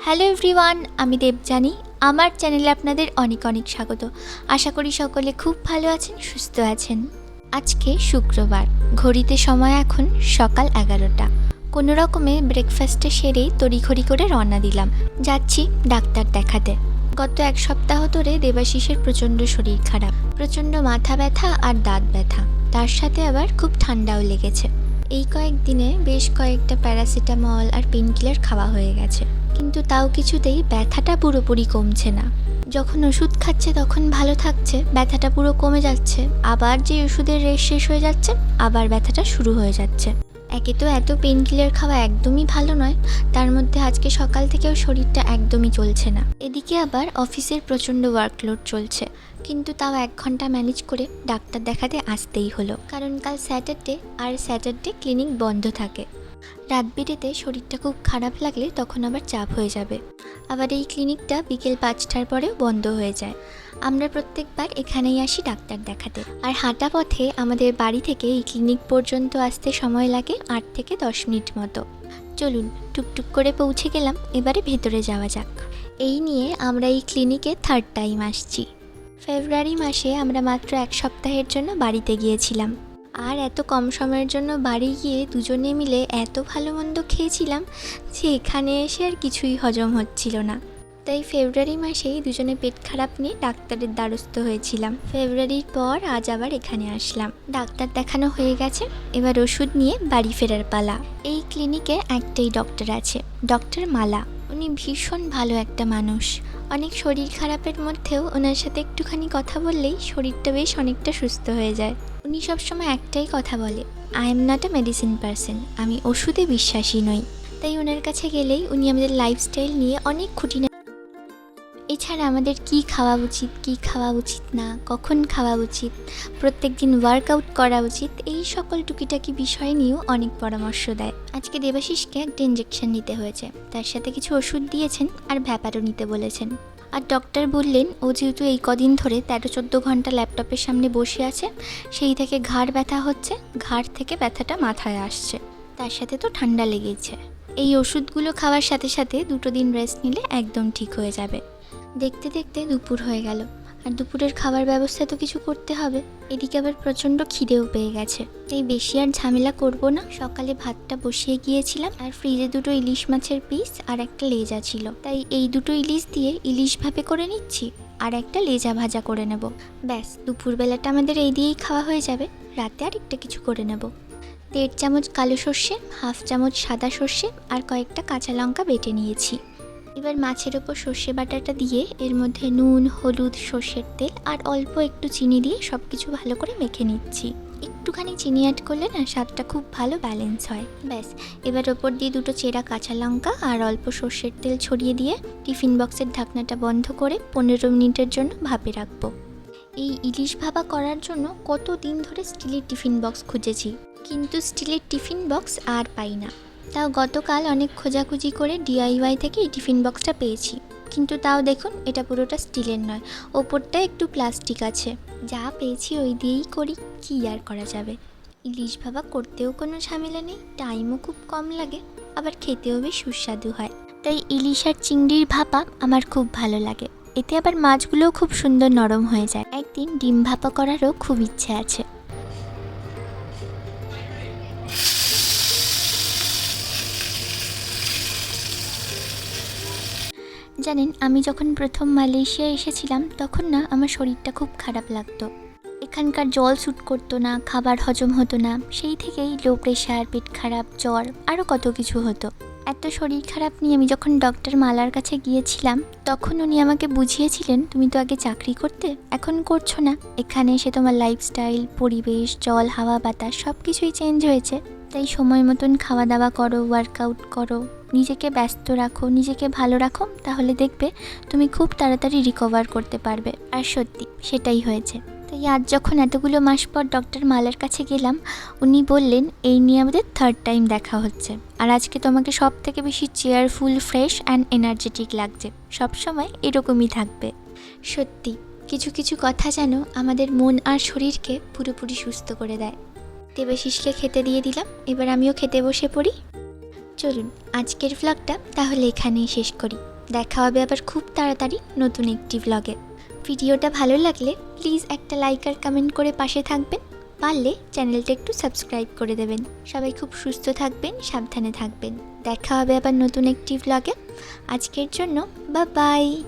Hello everyone, আমি দেবযানী। আমার চ্যানেলে আপনাদের অনেক অনেক স্বাগত। আশা করি সকলে খুব ভালো আছেন, সুস্থ আছেন। আজকে শুক্রবার, ঘড়িতে সময় এখন সকাল 11টা। কোনো রকমে ব্রেকফাস্টে সেরেই তড়িঘড়ি করে রওনা দিলাম। যাচ্ছি ডাক্তার দেখাতে। গত এক সপ্তাহ ধরে দেবাশিসের প্রচণ্ড শরীর খারাপ, প্রচণ্ড মাথা ব্যথা আর দাঁত ব্যথা, তার সাথে আবার খুব ঠান্ডাও লেগেছে। এই কয়েকদিনে বেশ কয়েকটা প্যারাসিটামল আর পেনকিলার খাওয়া হয়ে গেছে, কিন্তু তাও কিছুতেই ব্যথাটা পুরোপুরি কমছে না। যখন ওষুধ খাচ্ছে তখন ভালো থাকছে, ব্যথাটা পুরো কমে যাচ্ছে, আবার যে ওষুধের রেশ শেষ হয়ে যাচ্ছে আবার ব্যথাটা শুরু হয়ে যাচ্ছে। একে তো এত পেনকিলার খাওয়া একদমই ভালো নয়, তার মধ্যে আজকে সকাল থেকেও শরীরটা একদমই চলছে না। এদিকে আবার অফিসের প্রচণ্ড ওয়ার্কলোড চলছে, কিন্তু তাও 1 ঘন্টা ম্যানেজ করে ডাক্তার দেখাতে আসতেই হলো, কারণ কাল স্যাটারডে, আর স্যাটারডে ক্লিনিক বন্ধ থাকে। রাত বিরেতে শরীরটা খুব খারাপ লাগলে তখন আবার চাপ হয়ে যাবে। আবার এই ক্লিনিকটা বিকেল 5টার পরেও বন্ধ হয়ে যায়। আমরা প্রত্যেকবার এখানেই আসি ডাক্তার দেখাতে, আর হাঁটা পথে আমাদের বাড়ি থেকে এই ক্লিনিক পর্যন্ত আসতে সময় লাগে 8 থেকে 10 মিনিট মতো। চলুন টুকটুক করে পৌঁছে গেলাম, এবারে ভেতরে যাওয়া যাক। এই নিয়ে আমরা এই ক্লিনিকে 3rd টাইম আসছি। ফেব্রুয়ারি মাসে আমরা মাত্র 1 সপ্তাহের জন্য বাড়িতে গিয়েছিলাম, আর এত কম সময়ের জন্য বাড়ি গিয়ে দুজনে মিলে এত ভালো মন্দ খেয়েছিলাম যে এখানে এসে আর কিছুই হজম হচ্ছিল না। তাই ফেব্রুয়ারি মাসেই দুজনে পেট খারাপ নিয়ে ডাক্তারের দ্বারস্থ হয়েছিলাম। ফেব্রুয়ারির পর আজ আবার এখানে আসলাম। ডাক্তার দেখানো হয়ে গেছে, এবার ওষুধ নিয়ে বাড়ি ফেরার পালা। এই ক্লিনিকে একটাই ডক্টর আছে, ডক্টর মালা। উনি ভীষণ ভালো একটা মানুষ। অনেক শরীর খারাপের মধ্যেও ওনার সাথে একটুখানি কথা বললেই শরীরটা বেশ অনেকটা সুস্থ হয়ে যায়। উনি সবসময় একটাই কথা বলে, I am not a medicine person, আমি ওষুধে বিশ্বাসী নই। তাই ওনার কাছে গেলেই উনি আমাদের লাইফস্টাইল নিয়ে অনেক খুঁটিনাটি, এছাড়া আমাদের কি খাওয়া উচিত, কি খাওয়া উচিত না, কখন খাওয়া উচিত, প্রত্যেক দিন ওয়ার্কআউট করা উচিত, এই সকল টুকিটাকি বিষয় নিয়েও অনেক পরামর্শ দেয়। আজকে দেবাশিসকে একটা ইঞ্জেকশন নিতে হয়েছে, তার সাথে কিছু ওষুধ দিয়েছেন আর ভ্যাপারও নিতে বলেছেন। আর ডক্টর বললেন ও যেহেতু এই কদিন ধরে 13-14 ঘন্টা ল্যাপটপের সামনে বসে আছে, সেই থেকে ঘাড় ব্যথা হচ্ছে, ঘাড় থেকে ব্যথাটা মাথায় আসছে, তার সাথে তো ঠান্ডা লেগেছে। এই ওষুধগুলো খাওয়ার সাথে সাথে 2 দিন রেস্ট নিলে একদম ঠিক হয়ে যাবে। দেখতে দেখতে দুপুর হয়ে গেল, আর দুপুরের খাবার ব্যবস্থা তো কিছু করতে হবে। এদিকে আবার প্রচণ্ড খিদেও পেয়ে গেছে, তাই বেশি আর ঝামেলা করব না। সকালে ভাতটা বসিয়ে গিয়েছিলাম, আর ফ্রিজে 2 ইলিশ মাছের পিস আর একটা লেজা ছিল, তাই এই 2 ইলিশ দিয়ে ইলিশ ভাপে করে নিচ্ছি, আর একটা লেজা ভাজা করে নেব। ব্যাস, দুপুরবেলাটা আমাদের এই দিয়েই খাওয়া হয়ে যাবে। রাতে আর একটা কিছু করে নেব। 1.5 চামচ কালো সর্ষে, 1/2 চামচ সাদা সর্ষে আর কয়েকটা কাঁচা লঙ্কা বেটে নিয়েছি। এবার মাছের ওপর সর্ষে বাটাটা দিয়ে এর মধ্যে নুন, হলুদ, সর্ষের তেল আর অল্প একটু চিনি দিয়ে সব কিছু ভালো করে মেখে নিচ্ছি। একটুখানি চিনি অ্যাড করলে না স্বাদটা খুব ভালো ব্যালেন্স হয়। ব্যাস, এবার ওপর দিয়ে 2 চেরা কাঁচা লঙ্কা আর অল্প সর্ষের তেল ছড়িয়ে দিয়ে টিফিন বক্সের ঢাকনাটা বন্ধ করে 15 মিনিটের জন্য ভাপে রাখবো। এই ইলিশ ভাপা করার জন্য কত দিন ধরে স্টিলের টিফিন বক্স খুঁজেছি, কিন্তু স্টিলের টিফিন বক্স আর পাই না। তাও গতকাল অনেক খোঁজাখুঁজি করে DIY থেকে এই টিফিন বক্সটা পেয়েছি, কিন্তু তাও দেখুন এটা পুরোটা স্টিলের নয়, ওপরটা একটু প্লাস্টিক আছে। যা পেয়েছি ওই দিয়েই করি, কী আর করা যাবে। ইলিশ ভাপা করতেও কোনো ঝামেলা নেই, টাইমও খুব কম লাগে, আবার খেতেও বেশ সুস্বাদু হয়। তাই ইলিশ আর চিংড়ির ভাপা আমার খুব ভালো লাগে। এতে আবার মাছগুলোও খুব সুন্দর নরম হয়ে যায়। একদিন ডিম ভাপা করারও খুব ইচ্ছে আছে। জানেন, আমি যখন প্রথম মালয়েশিয়া এসেছিলাম তখন না আমার শরীরটা খুব খারাপ লাগতো। এখানকার জল স্যুট করতো না, খাবার হজম হতো না, সেই থেকেই লো প্রেশার, পেট খারাপ, জ্বর, আরও কত কিছু হতো। এত শরীর খারাপ নিয়ে আমি যখন ডক্টর মালার কাছে গিয়েছিলাম তখন উনি আমাকে বুঝিয়েছিলেন, তুমি তো আগে চাকরি করতে, এখন করছো না, এখানে এসে তোমার লাইফস্টাইল, পরিবেশ, জল, হাওয়া, বাতাস সব কিছুই চেঞ্জ হয়েছে, তাই সময় মতন খাওয়া দাওয়া করো, ওয়ার্কআউট করো, নিজেকে ব্যস্ত রাখো, নিজেকে ভালো রাখো, তাহলে দেখবে তুমি খুব তাড়াতাড়ি রিকভার করতে পারবে। আর সত্যি সেটাই হয়েছে। তাই আজ যখন এতগুলো মাস পর ডক্টর মালার কাছে গেলাম, উনি বললেন এই নিয়ে আমাদের 3rd টাইম দেখা হচ্ছে, আর আজকে তোমাকে সব থেকে বেশি চেয়ারফুল, ফ্রেশ অ্যান্ড এনার্জেটিক লাগছে, সবসময় এরকমই থাকবে। সত্যি কিছু কিছু কথা যেন আমাদের মন আর শরীরকে পুরোপুরি সুস্থ করে দেয়। দেবাশিসকে খেতে দিয়ে দিলাম, এবার আমিও খেতে বসে পড়ি। চলুন আজকের ভ্লগটা তাহলে এখানেই শেষ করি। দেখা হবে আবার খুব তাড়াতাড়ি নতুন একটি ব্লগে। ভিডিওটা ভালো লাগলে প্লিজ একটা লাইক আর কমেন্ট করে পাশে থাকবেন, পারলে চ্যানেলটা একটু সাবস্ক্রাইব করে দেবেন। সবাই খুব সুস্থ থাকবেন, সাবধানে থাকবেন। দেখা হবে আবার নতুন একটি ব্লগে। আজকের জন্য বাই বাই।